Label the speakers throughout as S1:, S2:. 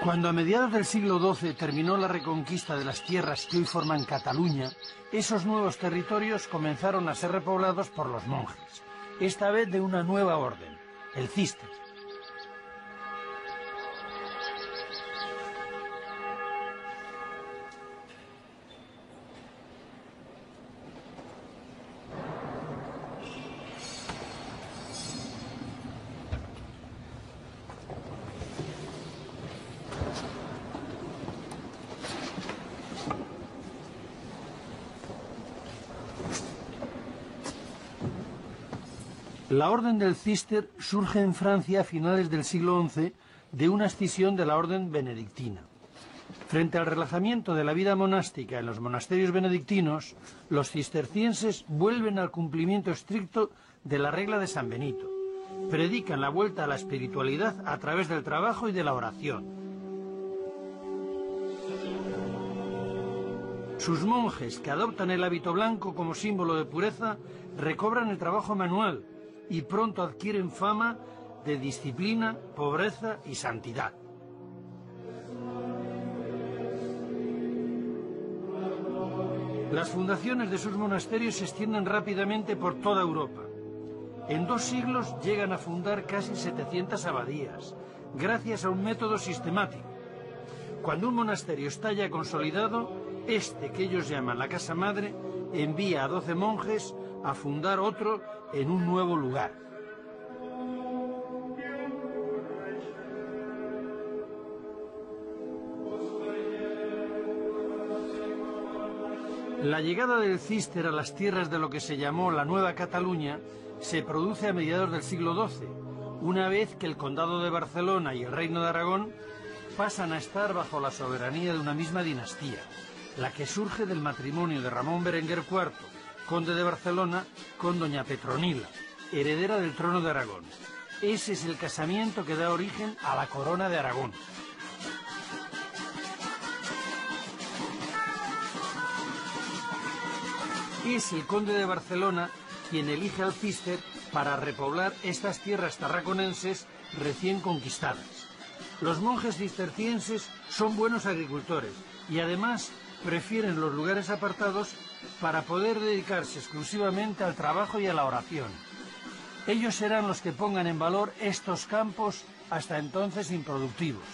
S1: Cuando a mediados del siglo XII terminó la reconquista de las tierras que hoy forman Cataluña, esos nuevos territorios comenzaron a ser repoblados por los monjes, esta vez de una nueva orden, el Císter. La Orden del Císter surge en Francia a finales del siglo XI de una escisión de la Orden benedictina. Frente al relajamiento de la vida monástica en los monasterios benedictinos, los cistercienses vuelven al cumplimiento estricto de la regla de San Benito. Predican la vuelta a la espiritualidad a través del trabajo y de la oración. Sus monjes, que adoptan el hábito blanco como símbolo de pureza, recobran el trabajo manual y pronto adquieren fama de disciplina, pobreza y santidad. Las fundaciones de sus monasterios se extienden rápidamente por toda Europa. En 2 siglos llegan a fundar casi 700 abadías, gracias a un método sistemático. Cuando un monasterio está ya consolidado, este, que ellos llaman la casa madre, envía a 12 monjes a fundar otro en un nuevo lugar. La llegada del Císter a las tierras de lo que se llamó la Nueva Cataluña se produce a mediados del siglo XII, una vez que el Condado de Barcelona y el Reino de Aragón pasan a estar bajo la soberanía de una misma dinastía, la que surge del matrimonio de Ramón Berenguer IV, conde de Barcelona, con doña Petronila, heredera del trono de Aragón. Ese es el casamiento que da origen a la corona de Aragón. Es el conde de Barcelona quien elige al Císter para repoblar estas tierras tarraconenses recién conquistadas. Los monjes cistercienses son buenos agricultores y además prefieren los lugares apartados para poder dedicarse exclusivamente al trabajo y a la oración. Ellos serán los que pongan en valor estos campos hasta entonces improductivos.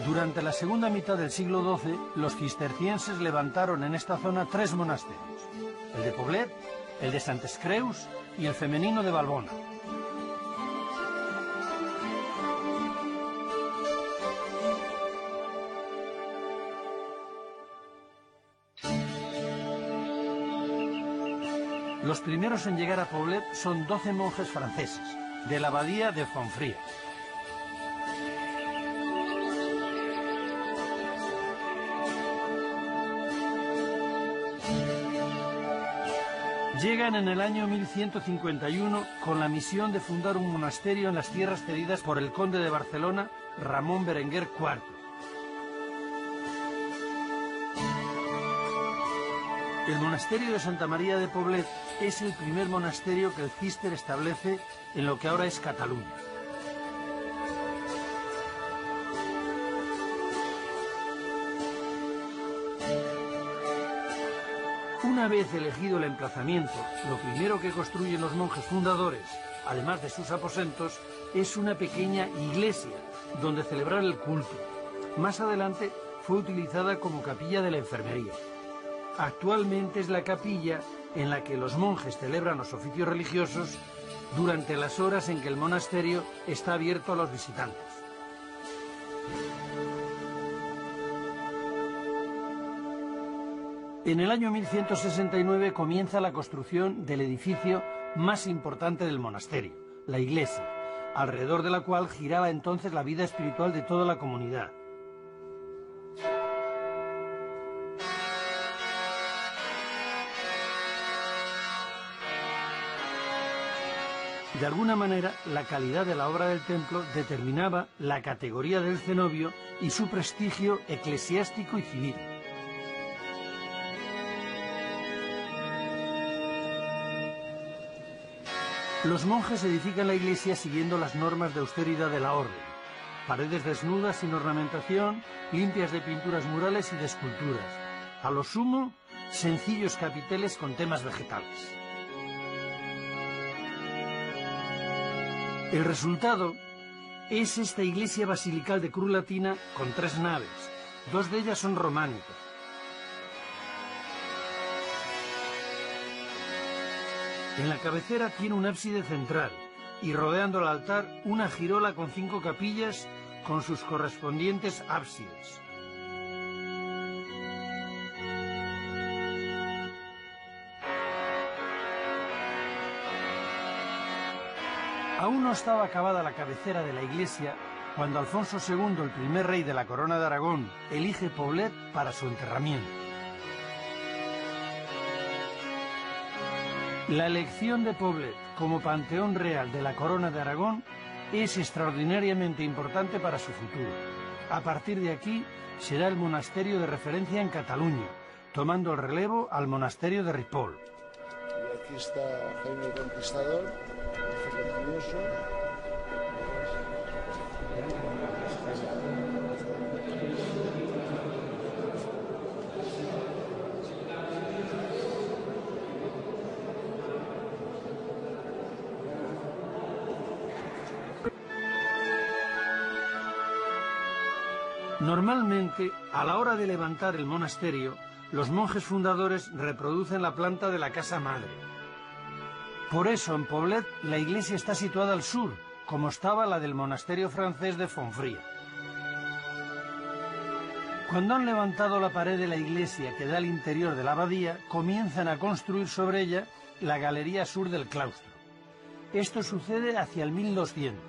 S1: Durante la segunda mitad del siglo XII, los cistercienses levantaron en esta zona 3 monasterios, el de Poblet, el de Santes Creus y el femenino de Valbona. Los primeros en llegar a Poblet son 12 monjes franceses, de la abadía de Fonfría. Llegan en el año 1151 con la misión de fundar un monasterio en las tierras cedidas por el conde de Barcelona, Ramón Berenguer IV. El monasterio de Santa María de Poblet es el primer monasterio que el Císter establece en lo que ahora es Cataluña. Una vez elegido el emplazamiento, lo primero que construyen los monjes fundadores, además de sus aposentos, es una pequeña iglesia donde celebrar el culto. Más adelante fue utilizada como capilla de la enfermería. Actualmente es la capilla en la que los monjes celebran los oficios religiosos durante las horas en que el monasterio está abierto a los visitantes. En el año 1169 comienza la construcción del edificio más importante del monasterio, la iglesia, alrededor de la cual giraba entonces la vida espiritual de toda la comunidad. De alguna manera, la calidad de la obra del templo determinaba la categoría del cenobio y su prestigio eclesiástico y civil. Los monjes edifican la iglesia siguiendo las normas de austeridad de la orden. Paredes desnudas sin ornamentación, limpias de pinturas murales y de esculturas. A lo sumo, sencillos capiteles con temas vegetales. El resultado es esta iglesia basilical de cruz latina con 3 naves. 2 de ellas son románicas. En la cabecera tiene un ábside central y rodeando el altar una girola con 5 capillas con sus correspondientes ábsides. Aún no estaba acabada la cabecera de la iglesia cuando Alfonso II, el primer rey de la Corona de Aragón, elige Poblet para su enterramiento. La elección de Poblet como panteón real de la Corona de Aragón es extraordinariamente importante para su futuro. A partir de aquí será el monasterio de referencia en Cataluña, tomando el relevo al monasterio de Ripoll.
S2: Y aquí está Jaime el Conquistador, ceremonioso.
S1: Normalmente, a la hora de levantar el monasterio, los monjes fundadores reproducen la planta de la casa madre. Por eso, en Poblet, la iglesia está situada al sur, como estaba la del monasterio francés de Fonfría. Cuando han levantado la pared de la iglesia que da al interior de la abadía, comienzan a construir sobre ella la galería sur del claustro. Esto sucede hacia el 1200,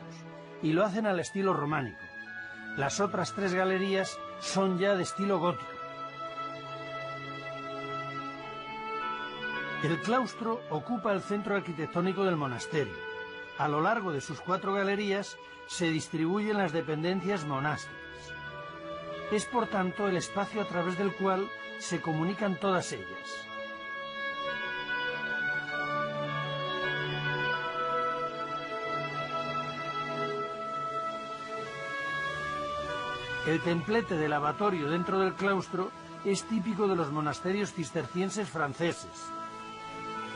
S1: y lo hacen al estilo románico. Las otras 3 galerías son ya de estilo gótico. El claustro ocupa el centro arquitectónico del monasterio. A lo largo de sus 4 galerías se distribuyen las dependencias monásticas. Es por tanto el espacio a través del cual se comunican todas ellas. El templete del lavatorio dentro del claustro es típico de los monasterios cistercienses franceses.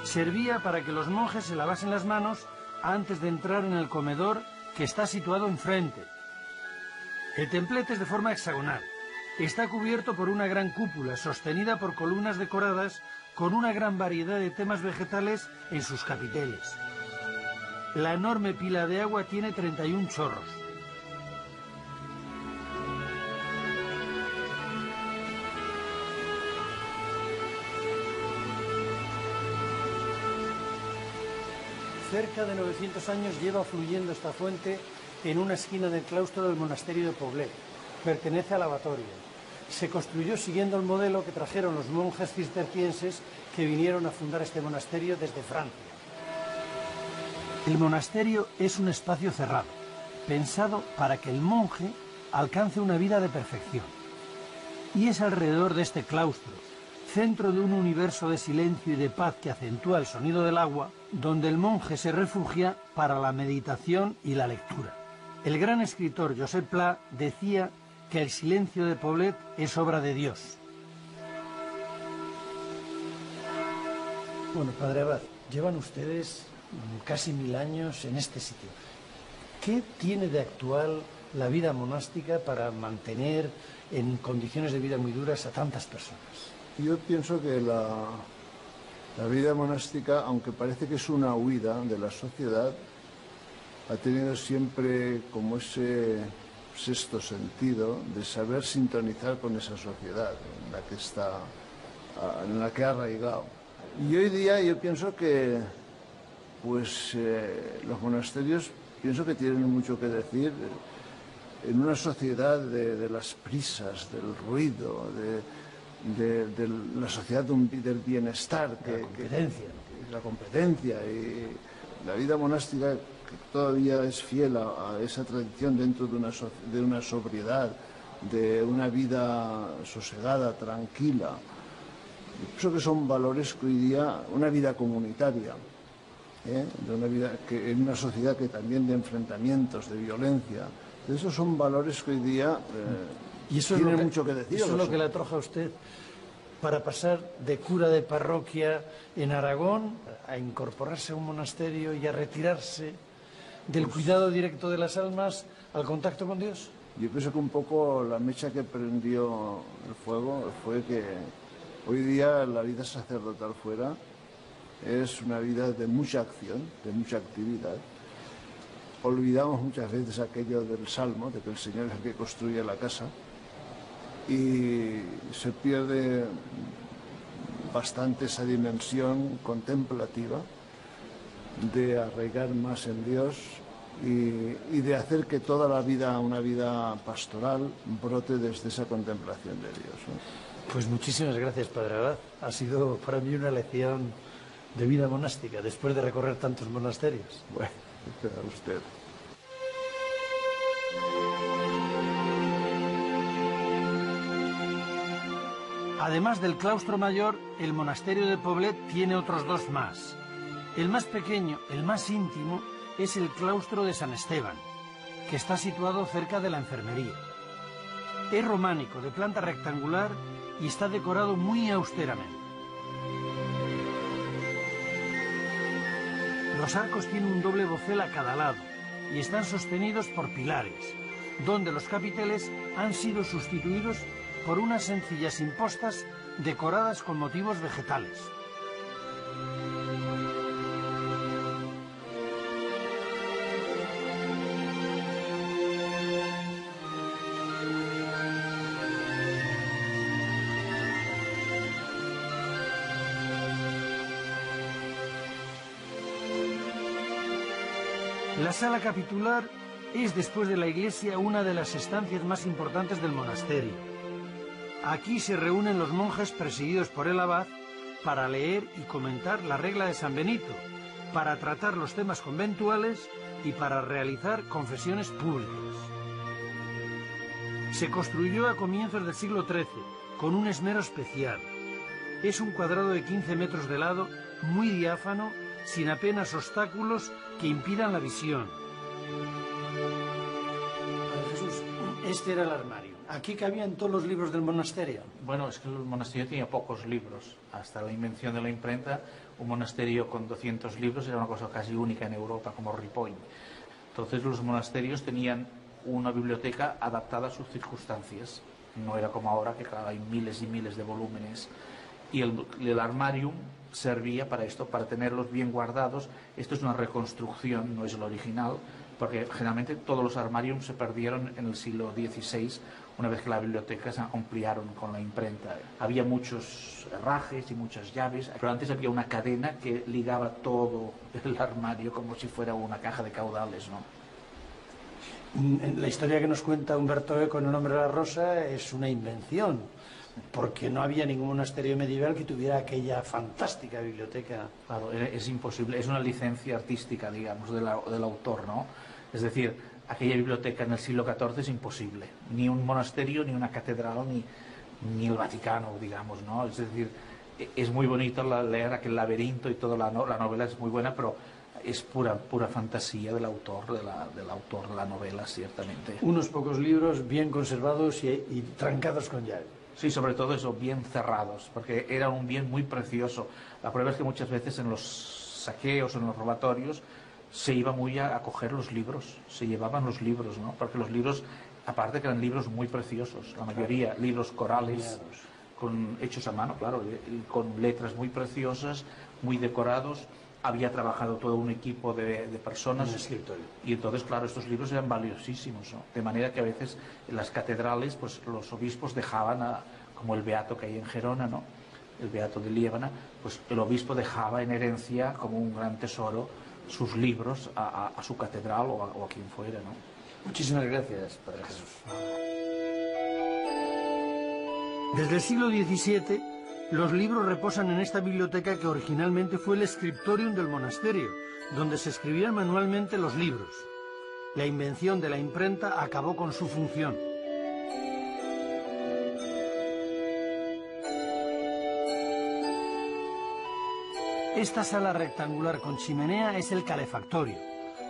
S1: Servía para que los monjes se lavasen las manos antes de entrar en el comedor que está situado enfrente. El templete es de forma hexagonal. Está cubierto por una gran cúpula sostenida por columnas decoradas con una gran variedad de temas vegetales en sus capiteles. La enorme pila de agua tiene 31 chorros. Cerca de 900 años lleva fluyendo esta fuente en una esquina del claustro del monasterio de Poblet. Pertenece al lavatorio. Se construyó siguiendo el modelo que trajeron los monjes cistercienses que vinieron a fundar este monasterio desde Francia. El monasterio es un espacio cerrado, pensado para que el monje alcance una vida de perfección. Y es alrededor de este claustro, centro de un universo de silencio y de paz que acentúa el sonido del agua, donde el monje se refugia para la meditación y la lectura. El gran escritor Josep Pla decía que el silencio de Poblet es obra de Dios. Bueno, padre Abad, llevan ustedes casi 1000 años en este sitio. ¿Qué tiene de actual la vida monástica para mantener en condiciones de vida muy duras a tantas personas?
S2: Yo pienso que la vida monástica, aunque parece que es una huida de la sociedad, ha tenido siempre como ese sexto sentido de saber sintonizar con esa sociedad en la que está, en la que ha arraigado. Y hoy día yo pienso que pues, los monasterios pienso que tienen mucho que decir en una sociedad de las prisas, del ruido, de la sociedad del bienestar, la competencia y la vida monástica que todavía es fiel a esa tradición dentro de una sobriedad, de una vida sosegada, tranquila. Yo pienso que son valores que hoy día, una vida comunitaria, de una vida que en una sociedad que también de enfrentamientos, de violencia. Esos son valores que hoy día
S1: y eso
S2: tienen
S1: es lo que,
S2: mucho que decir.
S1: Eso es lo que le atrajo a usted para pasar de cura de parroquia en Aragón a incorporarse a un monasterio y a retirarse del cuidado directo de las almas al contacto con Dios.
S2: Yo pienso que un poco la mecha que prendió el fuego fue que hoy día la vida sacerdotal fuera es una vida de mucha acción, de mucha actividad. Olvidamos muchas veces aquello del Salmo, de que el Señor es el que construye la casa, y se pierde bastante esa dimensión contemplativa de arraigar más en Dios y de hacer que toda la vida, una vida pastoral, brote desde esa contemplación de Dios, ¿no?
S1: Pues muchísimas gracias, Padre Abad. Ha sido para mí una lección de vida monástica, después de recorrer tantos monasterios.
S2: Bueno, a usted.
S1: Además del claustro mayor, el monasterio de Poblet tiene otros dos más. El más pequeño, el más íntimo, es el claustro de San Esteban, que está situado cerca de la enfermería. Es románico, de planta rectangular y está decorado muy austeramente. Los arcos tienen un doble bocel a cada lado y están sostenidos por pilares, donde los capiteles han sido sustituidos por unas sencillas impostas decoradas con motivos vegetales. La sala capitular es, después de la iglesia, una de las estancias más importantes del monasterio. Aquí se reúnen los monjes presididos por el abad para leer y comentar la regla de San Benito, para tratar los temas conventuales y para realizar confesiones públicas. Se construyó a comienzos del siglo XIII, con un esmero especial. Es un cuadrado de 15 metros de lado, muy diáfano, sin apenas obstáculos que impidan la visión. Padre Jesús, este era el armario. ¿Aquí cabían todos los libros del monasterio?
S3: Bueno, es que el monasterio tenía pocos libros. Hasta la invención de la imprenta, un monasterio con 200 libros era una cosa casi única en Europa, como Ripoll. Entonces los monasterios tenían una biblioteca adaptada a sus circunstancias. No era como ahora, que claro, hay miles y miles de volúmenes. Y el armarium servía para esto, para tenerlos bien guardados. Esto es una reconstrucción, no es el original, porque generalmente todos los armariums se perdieron en el siglo XVI, una vez que la biblioteca se ampliaron con la imprenta. Había muchos herrajes y muchas llaves, pero antes había una cadena que ligaba todo el armario como si fuera una caja de caudales, ¿no?
S1: La historia que nos cuenta Humberto Eco en El nombre de la rosa es una invención, porque no había ningún monasterio medieval que tuviera aquella fantástica biblioteca.
S3: Claro, es imposible, es una licencia artística, digamos, del autor, ¿no? Es decir, aquella biblioteca en el siglo XIV es imposible. Ni un monasterio, ni una catedral, ni el Vaticano, digamos, ¿no? Es decir, es muy bonito leer aquel laberinto y toda la novela es muy buena, pero es pura fantasía del autor de la novela, ciertamente.
S1: Unos pocos libros bien conservados y trancados con llave.
S3: Sí, sobre todo eso, bien cerrados, porque era un bien muy precioso. La prueba es que muchas veces en los saqueos, en los robatorios, se iba muy a coger los libros, se llevaban los libros, ¿no? Porque los libros, aparte que eran libros muy preciosos, la mayoría, libros corales, hechos a mano, claro, con letras muy preciosas, muy decorados. Había trabajado todo un equipo de personas y entonces, claro, estos libros eran valiosísimos, ¿no? De manera que a veces en las catedrales, pues los obispos dejaban, como el beato que hay en Gerona, ¿no? El beato de Liébana, pues el obispo dejaba en herencia como un gran tesoro sus libros a su catedral o a quien fuera, ¿no?
S1: Muchísimas gracias, Padre Jesús. Desde el siglo XVII, los libros reposan en esta biblioteca que originalmente fue el scriptorium del monasterio, donde se escribían manualmente los libros. La invención de la imprenta acabó con su función. Esta sala rectangular con chimenea es el calefactorio,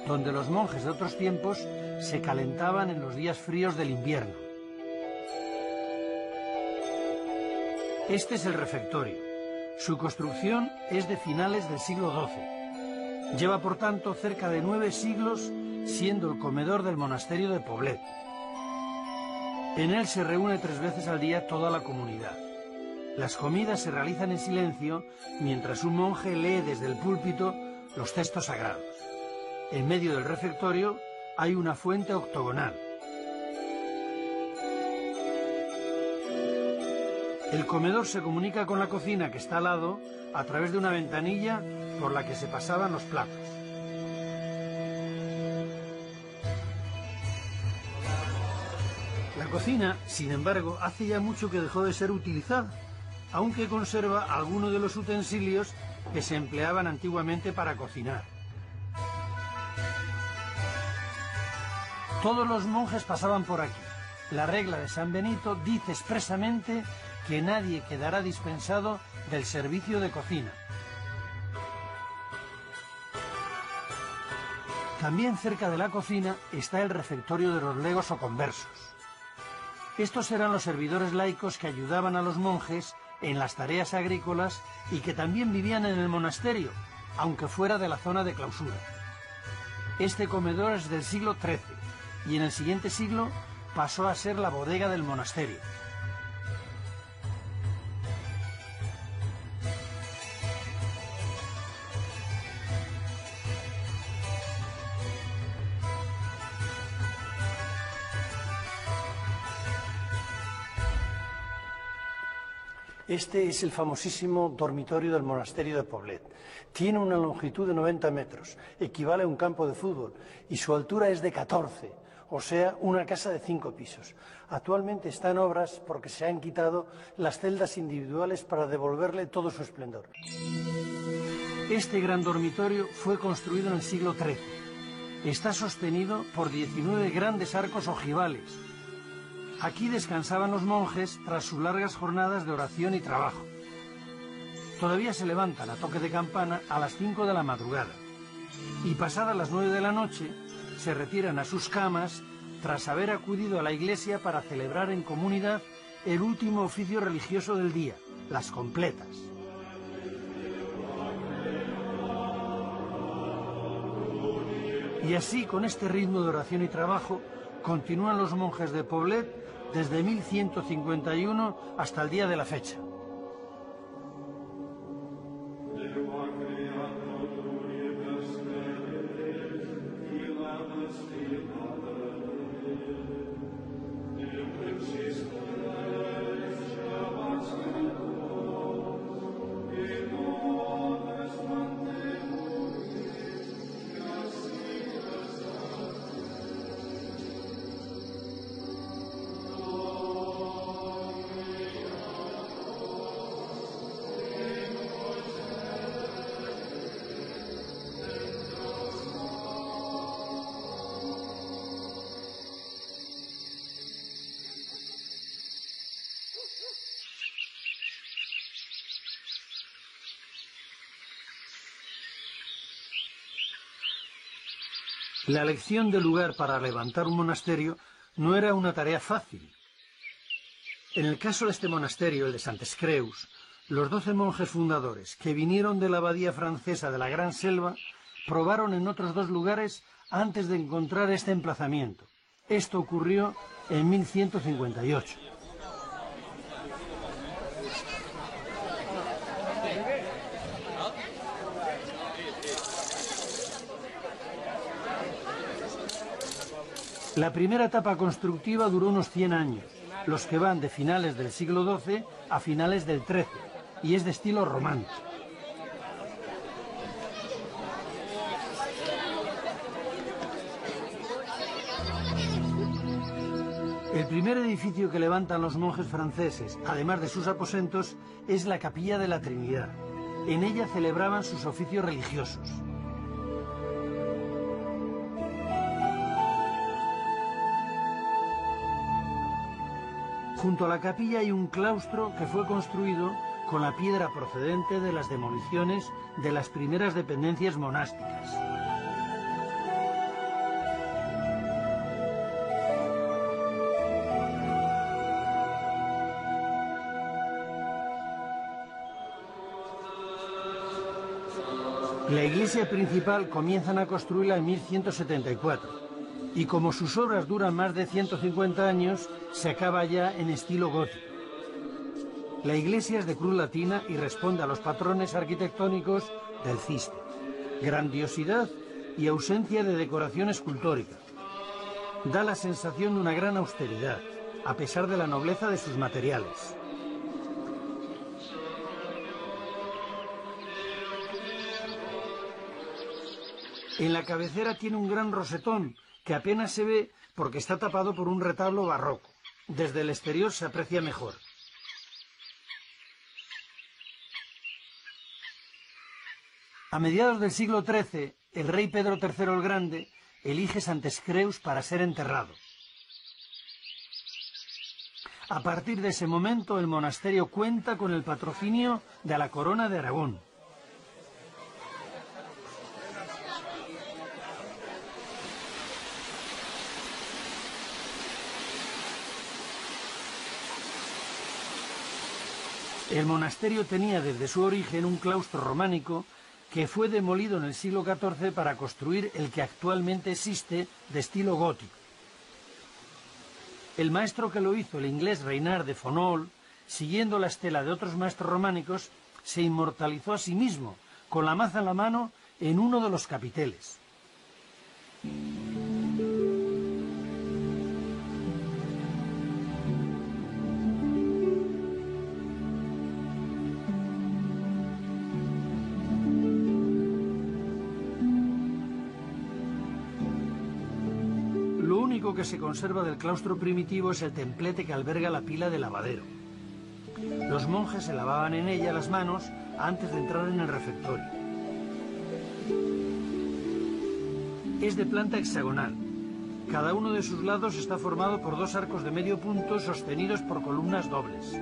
S1: donde los monjes de otros tiempos se calentaban en los días fríos del invierno. Este es el refectorio. Su construcción es de finales del siglo XII. Lleva, por tanto, cerca de 9 siglos siendo el comedor del monasterio de Poblet. En él se reúne 3 veces al día toda la comunidad. Las comidas se realizan en silencio mientras un monje lee desde el púlpito los textos sagrados. En medio del refectorio hay una fuente octogonal. El comedor se comunica con la cocina, que está al lado, a través de una ventanilla por la que se pasaban los platos. La cocina, sin embargo, hace ya mucho que dejó de ser utilizada, aunque conserva algunos de los utensilios que se empleaban antiguamente para cocinar. Todos los monjes pasaban por aquí. La regla de San Benito dice expresamente que nadie quedará dispensado del servicio de cocina. También cerca de la cocina está el refectorio de los legos o conversos. Estos eran los servidores laicos que ayudaban a los monjes en las tareas agrícolas y que también vivían en el monasterio, aunque fuera de la zona de clausura. Este comedor es del siglo XIII y en el siguiente siglo pasó a ser la bodega del monasterio. Este es el famosísimo dormitorio del monasterio de Poblet. Tiene una longitud de 90 metros, equivale a un campo de fútbol, y su altura es de 14, o sea, una casa de 5 pisos. Actualmente está en obras porque se han quitado las celdas individuales para devolverle todo su esplendor. Este gran dormitorio fue construido en el siglo XIII. Está sostenido por 19 grandes arcos ojivales. Aquí descansaban los monjes tras sus largas jornadas de oración y trabajo. Todavía se levantan a toque de campana a las 5 de la madrugada y pasadas las 9 de la noche se retiran a sus camas tras haber acudido a la iglesia para celebrar en comunidad el último oficio religioso del día, las completas. Y así, con este ritmo de oración y trabajo, continúan los monjes de Poblet desde 1151 hasta el día de la fecha. La elección del lugar para levantar un monasterio no era una tarea fácil. En el caso de este monasterio, el de Santes Creus, los 12 monjes fundadores que vinieron de la abadía francesa de la Gran Selva probaron en otros 2 lugares antes de encontrar este emplazamiento. Esto ocurrió en 1158. La primera etapa constructiva duró unos 100 años, los que van de finales del siglo XII a finales del XIII, y es de estilo románico. El primer edificio que levantan los monjes franceses, además de sus aposentos, es la Capilla de la Trinidad. En ella celebraban sus oficios religiosos. Junto a la capilla hay un claustro que fue construido con la piedra procedente de las demoliciones de las primeras dependencias monásticas. La iglesia principal comienzan a construirla en 1174 y como sus obras duran más de 150 años, se acaba ya en estilo gótico. La iglesia es de cruz latina y responde a los patrones arquitectónicos del Císter, grandiosidad y ausencia de decoración escultórica. Da la sensación de una gran austeridad, a pesar de la nobleza de sus materiales. En la cabecera tiene un gran rosetón que apenas se ve porque está tapado por un retablo barroco. Desde el exterior se aprecia mejor. A mediados del siglo XIII, el rey Pedro III el Grande elige Santes Creus para ser enterrado. A partir de ese momento, el monasterio cuenta con el patrocinio de la Corona de Aragón. El monasterio tenía desde su origen un claustro románico que fue demolido en el siglo XIV para construir el que actualmente existe de estilo gótico. El maestro que lo hizo, el inglés Reynard de Fonoll, siguiendo la estela de otros maestros románicos, se inmortalizó a sí mismo, con la maza en la mano, en uno de los capiteles. Lo único que se conserva del claustro primitivo es el templete que alberga la pila de lavadero. Los monjes se lavaban en ella las manos antes de entrar en el refectorio. Es de planta hexagonal. Cada uno de sus lados está formado por dos arcos de medio punto sostenidos por columnas dobles.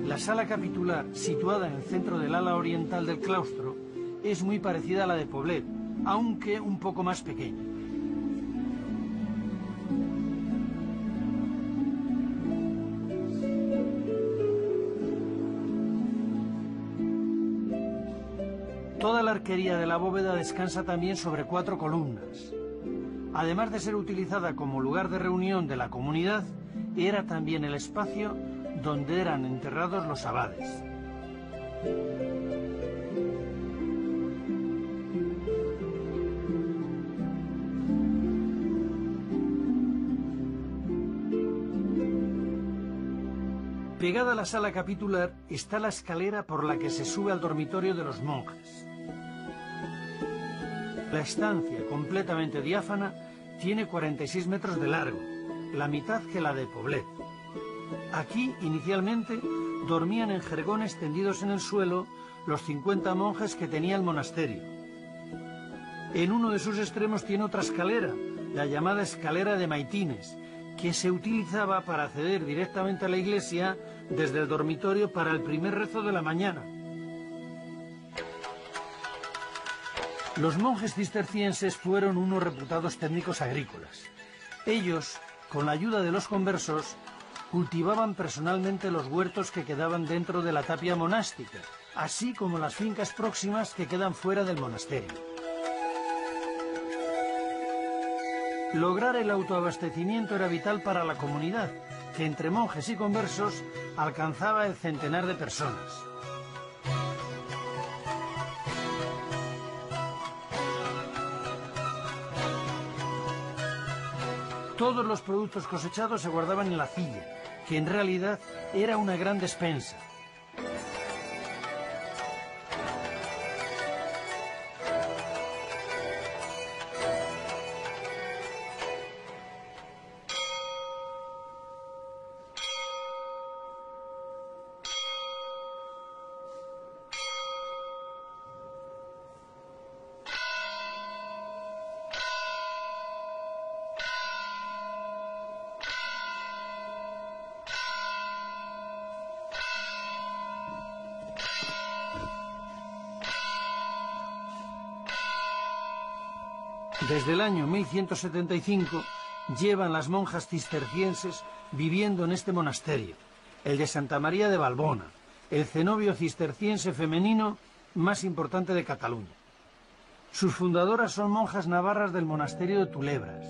S1: La sala capitular, situada en el centro del ala oriental del claustro, es muy parecida a la de Poblet, aunque un poco más pequeña. Toda la arquería de la bóveda descansa también sobre 4 columnas. Además de ser utilizada como lugar de reunión de la comunidad, era también el espacio donde eran enterrados los abades. Pegada a la sala capitular está la escalera por la que se sube al dormitorio de los monjes. La estancia, completamente diáfana, tiene 46 metros de largo, la mitad que la de Poblet. Aquí, inicialmente, dormían en jergones tendidos en el suelo los 50 monjes que tenía el monasterio. En uno de sus extremos tiene otra escalera, la llamada escalera de Maitines, que se utilizaba para acceder directamente a la iglesia desde el dormitorio para el primer rezo de la mañana. Los monjes cistercienses fueron unos reputados técnicos agrícolas. Ellos, con la ayuda de los conversos, cultivaban personalmente los huertos que quedaban dentro de la tapia monástica, así como las fincas próximas que quedan fuera del monasterio. Lograr el autoabastecimiento era vital para la comunidad, que entre monjes y conversos alcanzaba el centenar de personas. Todos los productos cosechados se guardaban en la cilla, que en realidad era una gran despensa. Desde el año 1175 llevan las monjas cistercienses viviendo en este monasterio, el de Santa María de Valbona, el cenobio cisterciense femenino más importante de Cataluña. Sus fundadoras son monjas navarras del monasterio de Tulebras.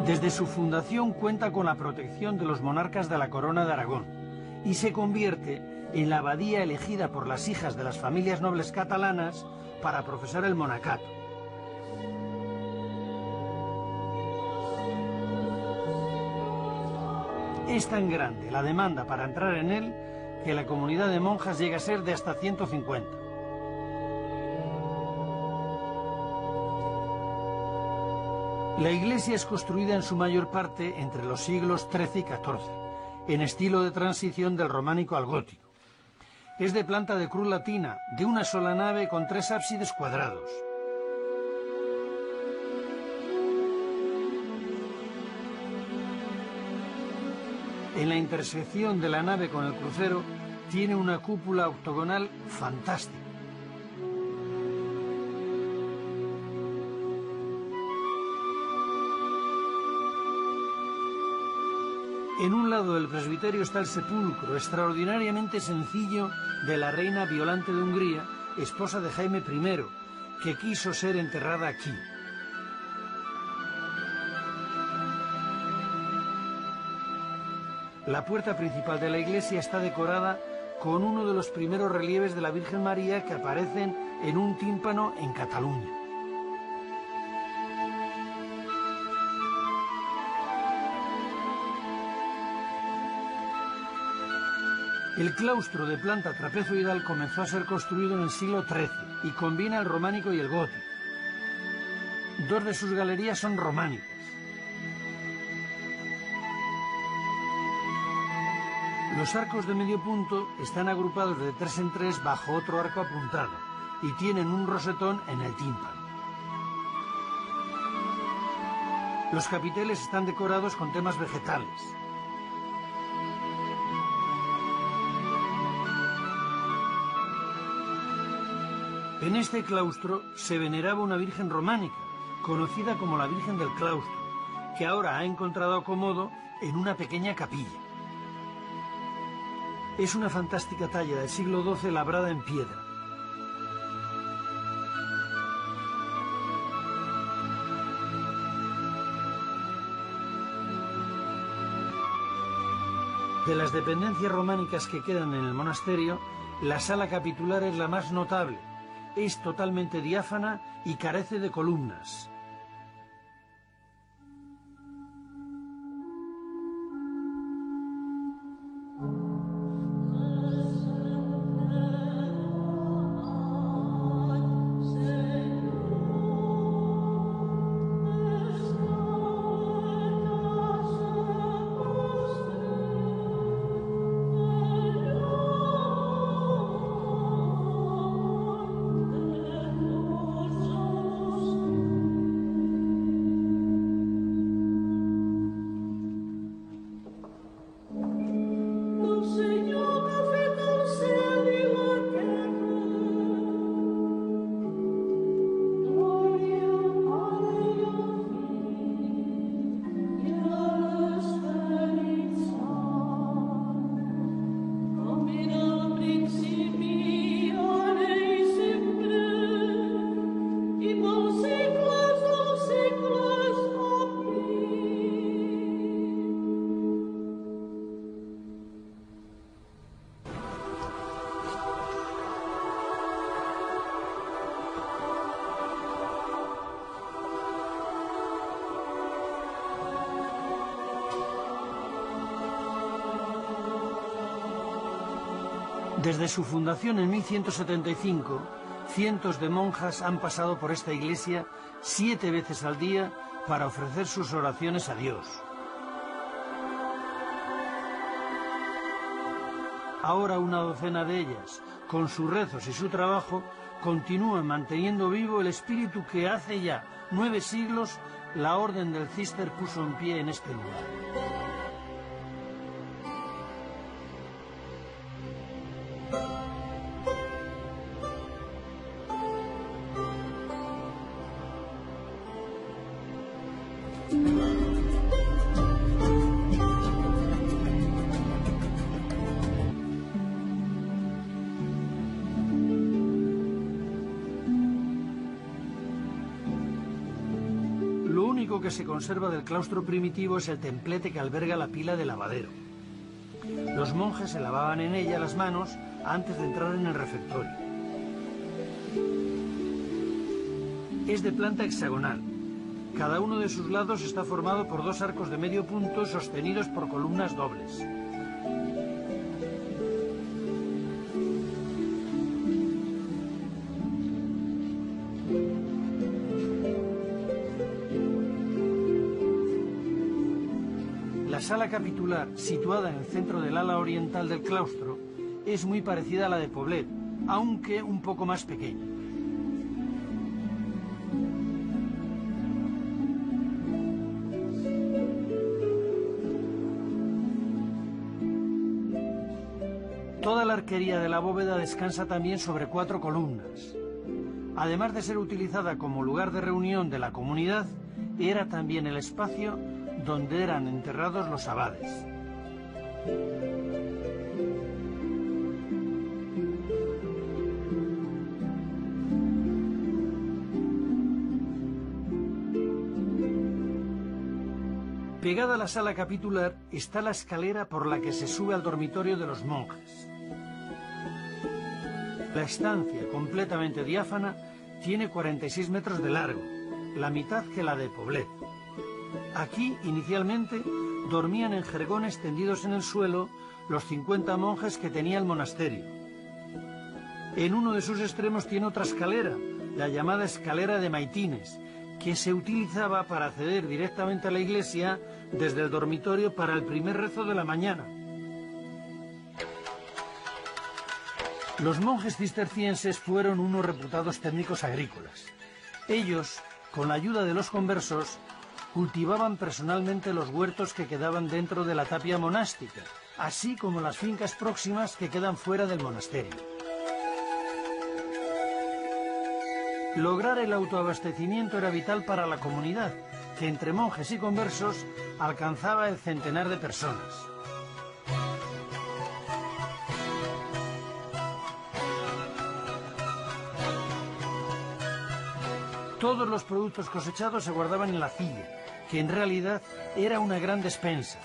S1: Desde su fundación cuenta con la protección de los monarcas de la Corona de Aragón y se convierte en la abadía elegida por las hijas de las familias nobles catalanas para profesar el monacato. Es tan grande la demanda para entrar en él que la comunidad de monjas llega a ser de hasta 150. La iglesia es construida en su mayor parte entre los siglos XIII y XIV, en estilo de transición del románico al gótico. Es de planta de cruz latina, de una sola nave con 3 ábsides cuadrados. En la intersección de la nave con el crucero tiene una cúpula octogonal fantástica. En un lado del presbiterio está el sepulcro extraordinariamente sencillo de la reina Violante de Hungría, esposa de Jaime I, que quiso ser enterrada aquí. La puerta principal de la iglesia está decorada con uno de los primeros relieves de la Virgen María que aparecen en un tímpano en Cataluña. El claustro de planta trapezoidal comenzó a ser construido en el siglo XIII y combina el románico y el gótico. 2 de sus galerías son románicas. Los arcos de medio punto están agrupados de 3 en 3 bajo otro arco apuntado y tienen un rosetón en el tímpano. Los capiteles están decorados con temas vegetales. En este claustro se veneraba una virgen románica, conocida como la Virgen del Claustro, que ahora ha encontrado acomodo en una pequeña capilla. Es una fantástica talla del siglo XII labrada en piedra. De las dependencias románicas que quedan en el monasterio, la sala capitular es la más notable. Es totalmente diáfana y carece de columnas. Desde su fundación en 1175, cientos de monjas han pasado por esta iglesia 7 veces al día para ofrecer sus oraciones a Dios. Ahora una docena de ellas, con sus rezos y su trabajo, continúan manteniendo vivo el espíritu que hace ya 9 siglos la Orden del Císter puso en pie en este lugar. Lo único que se conserva del claustro primitivo es el templete que alberga la pila del lavadero. Los monjes se lavaban en ella las manos antes de entrar en el refectorio. Es de planta hexagonal. Cada uno de sus lados está formado por 2 arcos de medio punto sostenidos por columnas dobles. La sala capitular, situada en el centro del ala oriental del claustro, es muy parecida a la de Poblet, aunque un poco más pequeña. Toda la arquería de la bóveda descansa también sobre 4 columnas. Además de ser utilizada como lugar de reunión de la comunidad, era también el espacio donde eran enterrados los abades. Pegada a la sala capitular está la escalera por la que se sube al dormitorio de los monjes. La estancia, completamente diáfana, tiene 46 metros de largo, la mitad que la de Poblet. Aquí, inicialmente, dormían en jergones tendidos en el suelo los 50 monjes que tenía el monasterio. En uno de sus extremos tiene otra escalera, la llamada escalera de Maitines, que se utilizaba para acceder directamente a la iglesia desde el dormitorio para el primer rezo de la mañana. Los monjes cistercienses fueron unos reputados técnicos agrícolas. Ellos, con la ayuda de los conversos, cultivaban personalmente los huertos que quedaban dentro de la tapia monástica, así como las fincas próximas que quedan fuera del monasterio. Lograr el autoabastecimiento era vital para la comunidad, que entre monjes y conversos alcanzaba el centenar de personas. Todos los productos cosechados se guardaban en la cilla, que en realidad era una gran despensa.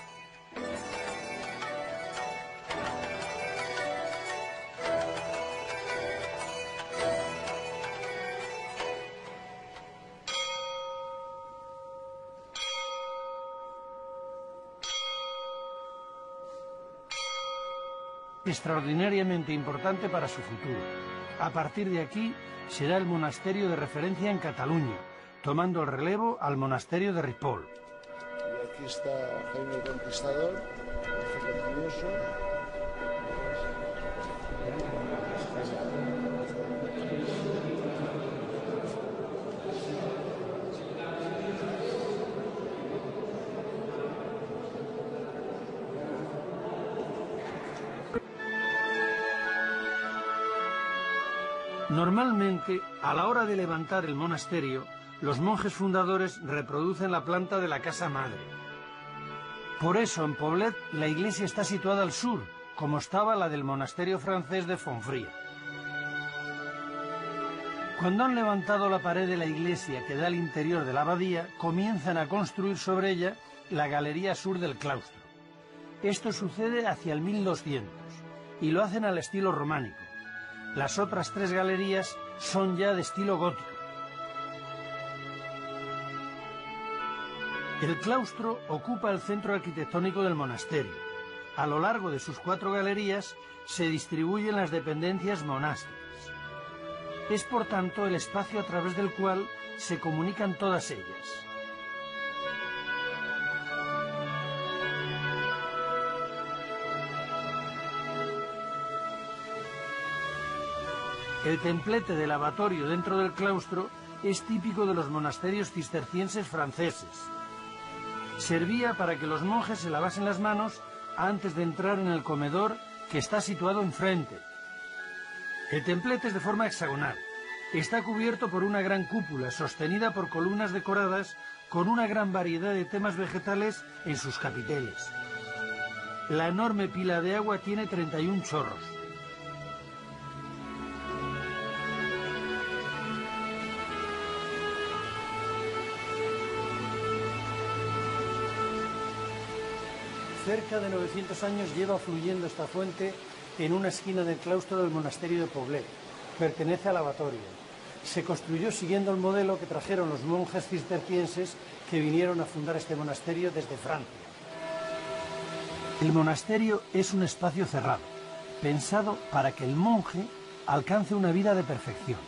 S1: Extraordinariamente importante para su futuro. A partir de aquí será el monasterio de referencia en Cataluña, tomando el relevo al monasterio de Ripoll.
S2: Y aquí está Jaime el Conquistador, ceremonioso.
S1: Normalmente, a la hora de levantar el monasterio, los monjes fundadores reproducen la planta de la casa madre. Por eso, en Poblet, la iglesia está situada al sur, como estaba la del monasterio francés de Fonfría. Cuando han levantado la pared de la iglesia que da al interior de la abadía, comienzan a construir sobre ella la galería sur del claustro. Esto sucede hacia el 1200, y lo hacen al estilo románico. Las otras 3 galerías son ya de estilo gótico. El claustro ocupa el centro arquitectónico del monasterio. A lo largo de sus 4 galerías se distribuyen las dependencias monásticas. Es por tanto el espacio a través del cual se comunican todas ellas. El templete del lavatorio dentro del claustro es típico de los monasterios cistercienses franceses. Servía para que los monjes se lavasen las manos antes de entrar en el comedor que está situado enfrente. El templete es de forma hexagonal. Está cubierto por una gran cúpula sostenida por columnas decoradas con una gran variedad de temas vegetales en sus capiteles. La enorme pila de agua tiene 31 chorros. Cerca de 900 años lleva fluyendo esta fuente en una esquina del claustro del monasterio de Poblet. Pertenece a lavatorio. Se construyó siguiendo el modelo que trajeron los monjes cistercienses que vinieron a fundar este monasterio desde Francia. El monasterio es un espacio cerrado, pensado para que el monje alcance una vida de perfección.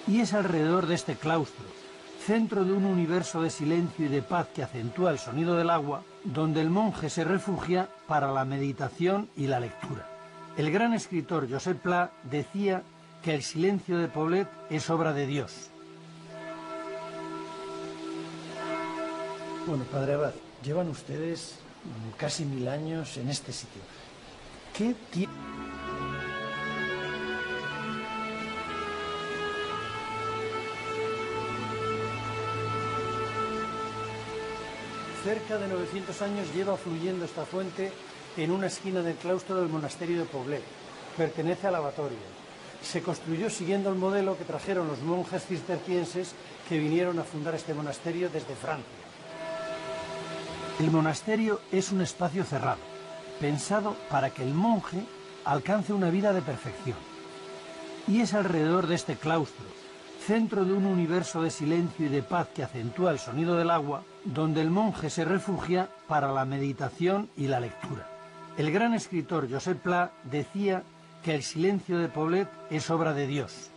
S1: Y es alrededor de este claustro, centro de un universo de silencio y de paz que acentúa el sonido del agua, donde el monje se refugia para la meditación y la lectura. El gran escritor Josep Pla decía que el silencio de Poblet es obra de Dios. Bueno, padre Abad, llevan ustedes casi 1000 años en este sitio. ¿Qué tiene? Cerca de 900 años lleva fluyendo esta fuente en una esquina del claustro del monasterio de Poblet. Pertenece a lavatorio. Se construyó siguiendo el modelo que trajeron los monjes cistercienses que vinieron a fundar este monasterio desde Francia. El monasterio es un espacio cerrado, pensado para que el monje alcance una vida de perfección. Y es alrededor de este claustro, centro de un universo de silencio y de paz que acentúa el sonido del agua, donde el monje se refugia para la meditación y la lectura. El gran escritor Josep Pla decía que el silencio de Poblet es obra de Dios.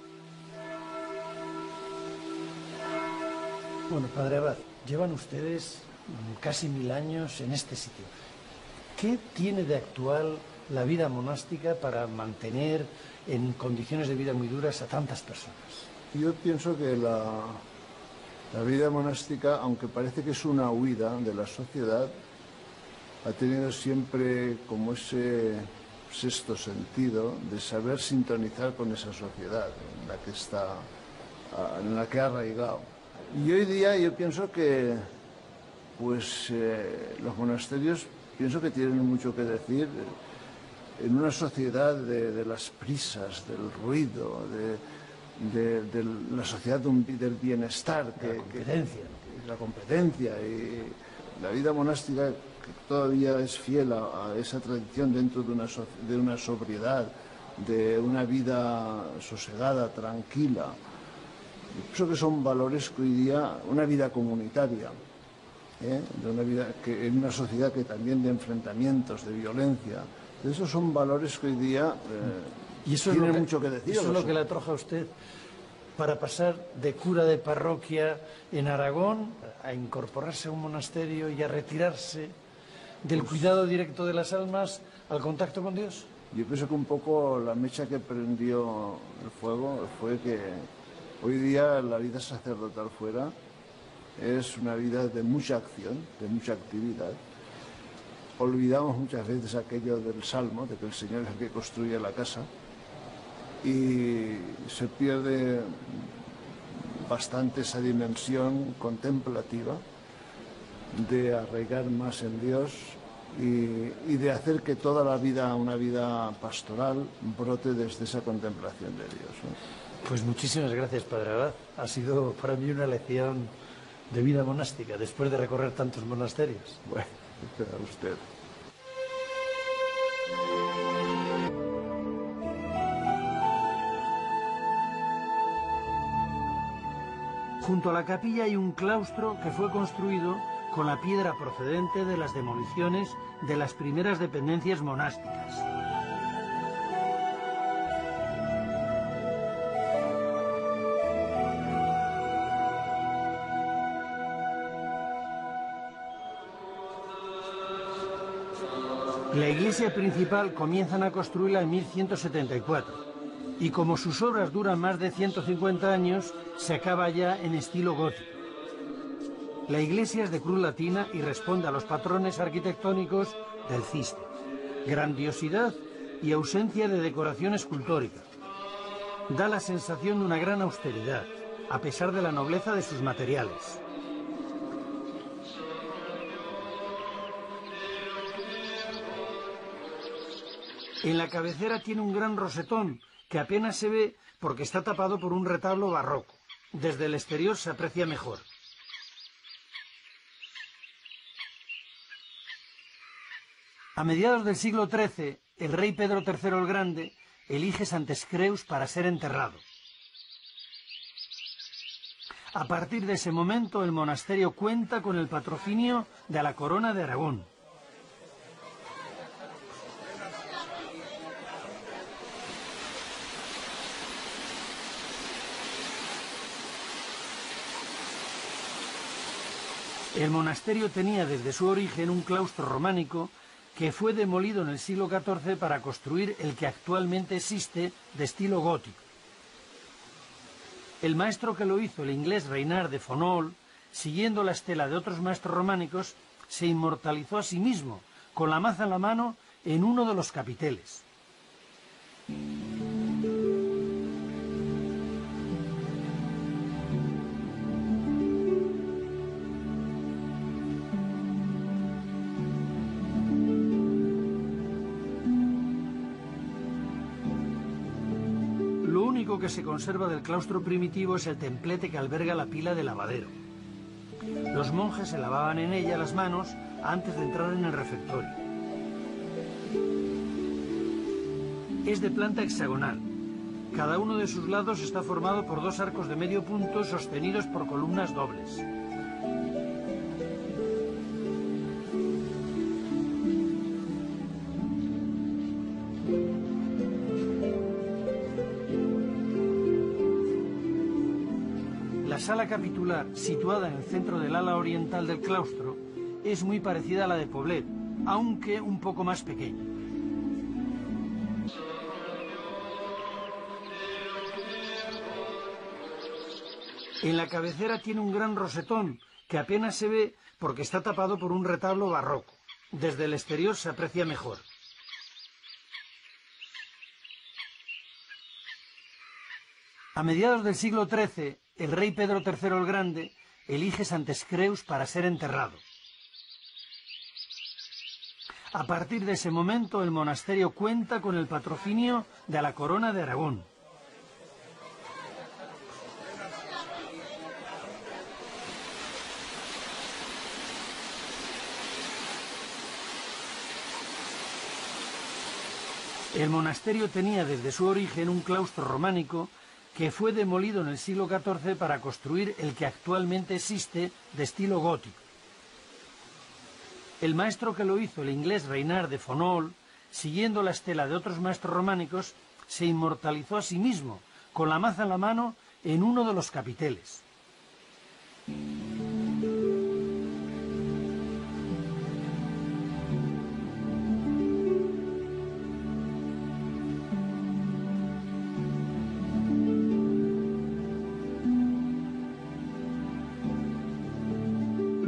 S1: Bueno, padre Abad, llevan ustedes casi 1000 años en este sitio. ¿Qué tiene de actual la vida monástica para mantener en condiciones de vida muy duras a tantas personas?
S2: Yo pienso que la vida monástica, aunque parece que es una huida de la sociedad, ha tenido siempre como ese sexto sentido de saber sintonizar con esa sociedad en la que está, en la que ha arraigado. Y hoy día yo pienso que pues los monasterios pienso que tienen mucho que decir en una sociedad de las prisas, del ruido, de la sociedad del bienestar, la competencia y la vida monástica que todavía es fiel a esa tradición dentro de una sobriedad, de una vida sosegada, tranquila. Pienso que son valores que hoy día, una vida comunitaria, de una vida en una sociedad que también de enfrentamientos, de violencia. Esos son valores que hoy día tienen mucho que decir.
S1: Eso es lo que le atrajo a usted para pasar de cura de parroquia en Aragón a incorporarse a un monasterio y a retirarse del cuidado directo de las almas al contacto con Dios.
S2: Yo pienso que un poco la mecha que prendió el fuego fue que hoy día la vida sacerdotal fuera es una vida de mucha acción, de mucha actividad. Olvidamos muchas veces aquello del Salmo, de que el Señor es el que construye la casa, y se pierde bastante esa dimensión contemplativa de arraigar más en Dios y de hacer que toda la vida, una vida pastoral, brote desde esa contemplación de Dios, ¿no?
S1: Pues muchísimas gracias, padre Abad. Ha sido para mí una lección de vida monástica, después de recorrer tantos monasterios.
S2: Bueno, a usted.
S1: Junto a la capilla hay un claustro que fue construido con la piedra procedente de las demoliciones de las primeras dependencias monásticas. La iglesia principal comienzan a construirla en 1174 y como sus obras duran más de 150 años, se acaba ya en estilo gótico. La iglesia es de cruz latina y responde a los patrones arquitectónicos del Císter, grandiosidad y ausencia de decoración escultórica. Da la sensación de una gran austeridad, a pesar de la nobleza de sus materiales. En la cabecera tiene un gran rosetón que apenas se ve porque está tapado por un retablo barroco. Desde el exterior se aprecia mejor. A mediados del siglo XIII, el rey Pedro III el Grande elige Santes Creus para ser enterrado. A partir de ese momento, el monasterio cuenta con el patrocinio de la Corona de Aragón. El monasterio tenía desde su origen un claustro románico que fue demolido en el siglo XIV para construir el que actualmente existe de estilo gótico. El maestro que lo hizo, el inglés Reynard de Fonoll, siguiendo la estela de otros maestros románicos, se inmortalizó a sí mismo, con la maza en la mano, en uno de los capiteles. Lo único que se conserva del claustro primitivo es el templete que alberga la pila del lavadero. Los monjes se lavaban en ella las manos antes de entrar en el refectorio. Es de planta hexagonal. Cada uno de sus lados está formado por dos arcos de medio punto sostenidos por columnas dobles. La sala capitular, situada en el centro del ala oriental del claustro, es muy parecida a la de Poblet, aunque un poco más pequeña. En la cabecera tiene un gran rosetón, que apenas se ve porque está tapado por un retablo barroco. Desde el exterior se aprecia mejor. A mediados del siglo XIII, el rey Pedro III el Grande elige Santes Creus para ser enterrado. A partir de ese momento, el monasterio cuenta con el patrocinio de la Corona de Aragón. El monasterio tenía desde su origen un claustro románico que fue demolido en el siglo XIV para construir el que actualmente existe de estilo gótico. El maestro que lo hizo, el inglés Reynard de Fonoll, siguiendo la estela de otros maestros románicos, se inmortalizó a sí mismo, con la maza en la mano, en uno de los capiteles.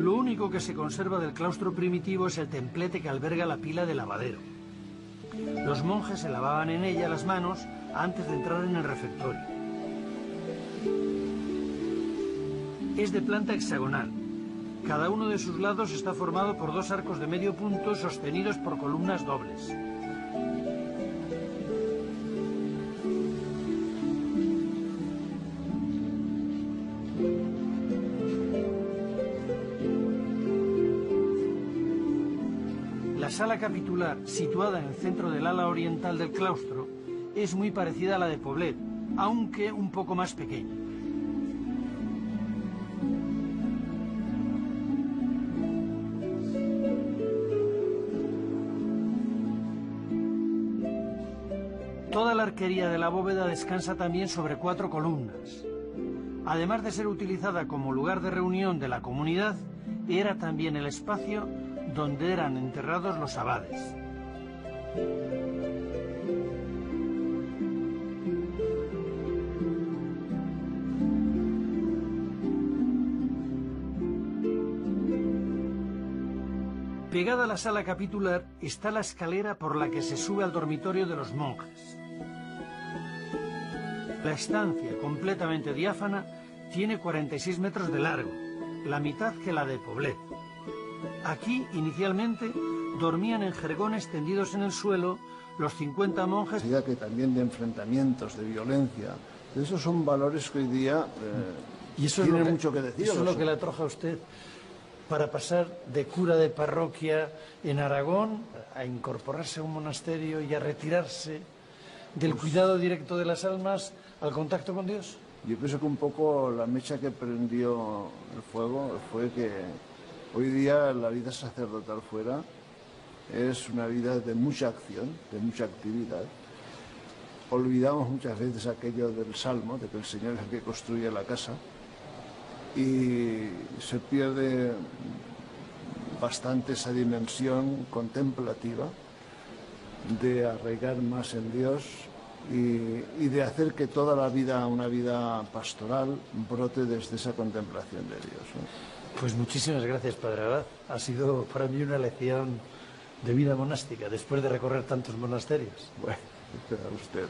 S1: Lo único que se conserva del claustro primitivo es el templete que alberga la pila del lavadero. Los monjes se lavaban en ella las manos antes de entrar en el refectorio. Es de planta hexagonal. Cada uno de sus lados está formado por dos arcos de medio punto sostenidos por columnas dobles. La sala capitular, situada en el centro del ala oriental del claustro, es muy parecida a la de Poblet, aunque un poco más pequeña. Toda la arquería de la bóveda descansa también sobre 4 columnas. Además de ser utilizada como lugar de reunión de la comunidad, era también el espacio donde eran enterrados los abades. Pegada a la sala capitular está la escalera por la que se sube al dormitorio de los monjes. La estancia, completamente diáfana, tiene 46 metros de largo, la mitad que la de Poblet. Aquí, inicialmente, dormían en jergones tendidos en el suelo los 50 monjes.
S2: Que también de enfrentamientos, de violencia. Esos son valores que hoy día
S1: y eso
S2: tienen mucho que decir.
S1: Eso es lo que le atrajo a usted para pasar de cura de parroquia en Aragón a incorporarse a un monasterio y a retirarse del cuidado directo de las almas al contacto con Dios?
S2: Yo pienso que un poco la mecha que prendió el fuego fue que hoy día la vida sacerdotal fuera es una vida de mucha acción, de mucha actividad. Olvidamos muchas veces aquello del Salmo, de que el Señor es el que construye la casa, y se pierde bastante esa dimensión contemplativa de arraigar más en Dios y de hacer que toda la vida, una vida pastoral, brote desde esa contemplación de Dios, ¿no?
S1: Pues muchísimas gracias, Padre Abad. Ha sido para mí una lección de vida monástica, después de recorrer tantos monasterios.
S2: Bueno, a usted.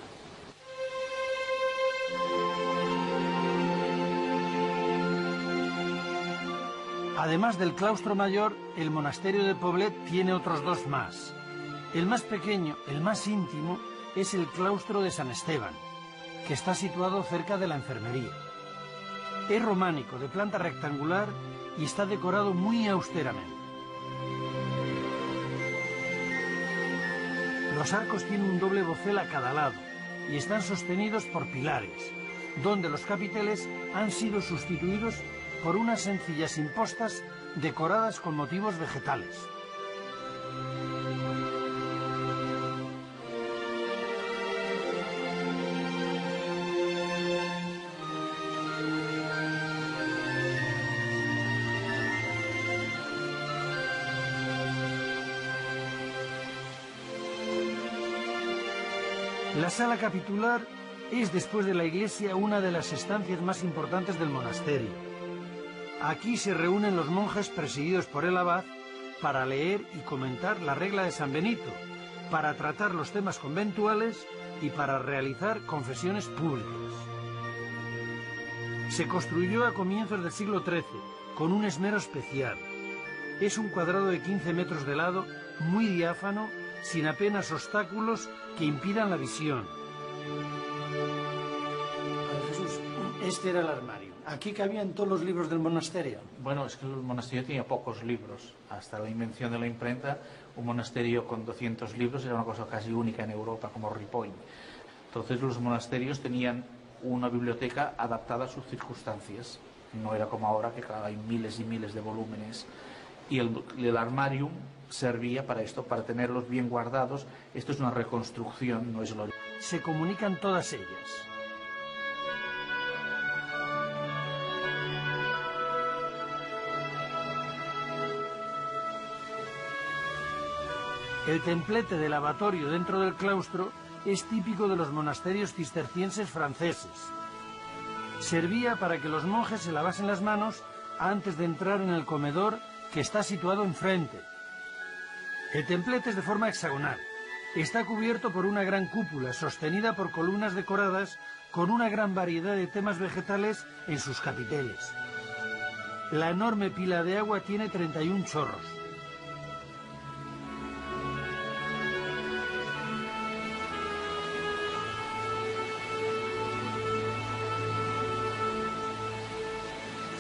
S1: Además del claustro mayor, el monasterio de Poblet tiene otros dos más. El más pequeño, el más íntimo, es el claustro de San Esteban, que está situado cerca de la enfermería. Es románico, de planta rectangular y está decorado muy austeramente. Los arcos tienen un doble bocel a cada lado y están sostenidos por pilares, donde los capiteles han sido sustituidos por unas sencillas impostas decoradas con motivos vegetales. La sala capitular es, después de la iglesia, una de las estancias más importantes del monasterio. Aquí se reúnen los monjes presididos por el abad para leer y comentar la regla de San Benito, para tratar los temas conventuales y para realizar confesiones públicas. Se construyó a comienzos del siglo XIII, con un esmero especial. Es un cuadrado de 15 metros de lado, muy diáfano, sin apenas obstáculos que impidan la visión. Padre Jesús, este era el armario. ¿Aquí cabían todos los libros del monasterio?
S3: Bueno, es que el monasterio tenía pocos libros. Hasta la invención de la imprenta, un monasterio con 200 libros era una cosa casi única en Europa, como Ripoll. Entonces los monasterios tenían una biblioteca adaptada a sus circunstancias. No era como ahora, que claro, hay miles y miles de volúmenes. Y el armarium servía para esto, para tenerlos bien guardados. Esto es una reconstrucción, no es lo...
S1: Se comunican todas ellas. El templete del lavatorio dentro del claustro es típico de los monasterios cistercienses franceses. Servía para que los monjes se lavasen las manos antes de entrar en el comedor, que está situado enfrente. El templete es de forma hexagonal. Está cubierto por una gran cúpula sostenida por columnas decoradas con una gran variedad de temas vegetales en sus capiteles. La enorme pila de agua tiene 31 chorros.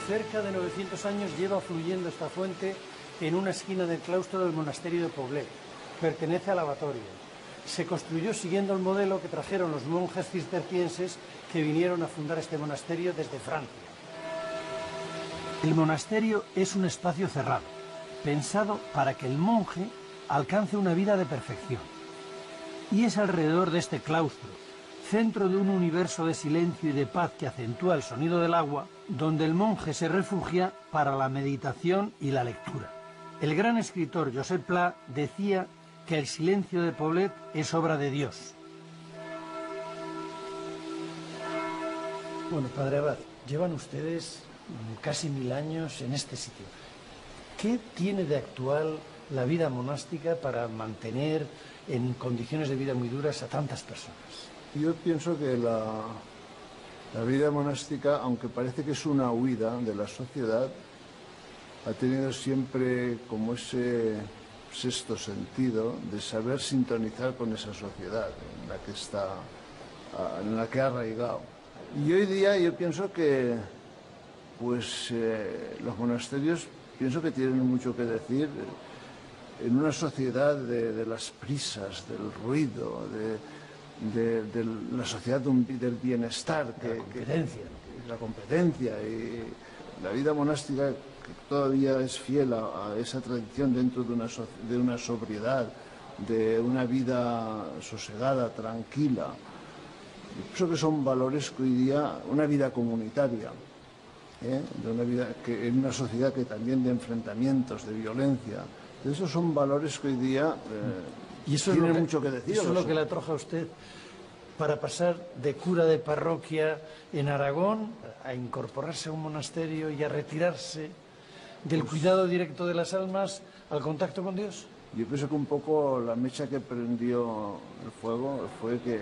S1: Cerca de 900 años lleva fluyendo esta fuente en una esquina del claustro del monasterio de Poblet. Pertenece al lavatorio. Se construyó siguiendo el modelo que trajeron los monjes cistercienses que vinieron a fundar este monasterio desde Francia. El monasterio es un espacio cerrado, pensado para que el monje alcance una vida de perfección. Y es alrededor de este claustro, centro de un universo de silencio y de paz que acentúa el sonido del agua, donde el monje se refugia para la meditación y la lectura. El gran escritor Josep Pla decía que el silencio de Poblet es obra de Dios. Bueno, Padre Abad, llevan ustedes casi 1000 años en este sitio. ¿Qué tiene de actual la vida monástica para mantener en condiciones de vida muy duras a tantas personas?
S2: Yo pienso que la vida monástica, aunque parece que es una huida de la sociedad, ha tenido siempre como ese sexto sentido de saber sintonizar con esa sociedad en la que está, en la que ha arraigado. Y hoy día yo pienso que pues, los monasterios pienso que tienen mucho que decir en una sociedad de las prisas, del ruido, de la sociedad del bienestar, la competencia y la vida monástica, que todavía es fiel a esa tradición dentro de una sobriedad, de una vida sosegada, tranquila. Yo pienso que son valores que hoy día, una vida comunitaria, de una vida en una sociedad que también de enfrentamientos, de violencia. Esos son valores que hoy día tienen mucho que decir.
S1: Eso es lo que le atrajo a usted para pasar de cura de parroquia en Aragón a incorporarse a un monasterio y a retirarse del cuidado directo de las almas al contacto con Dios.
S2: Yo pienso que un poco la mecha que prendió el fuego fue que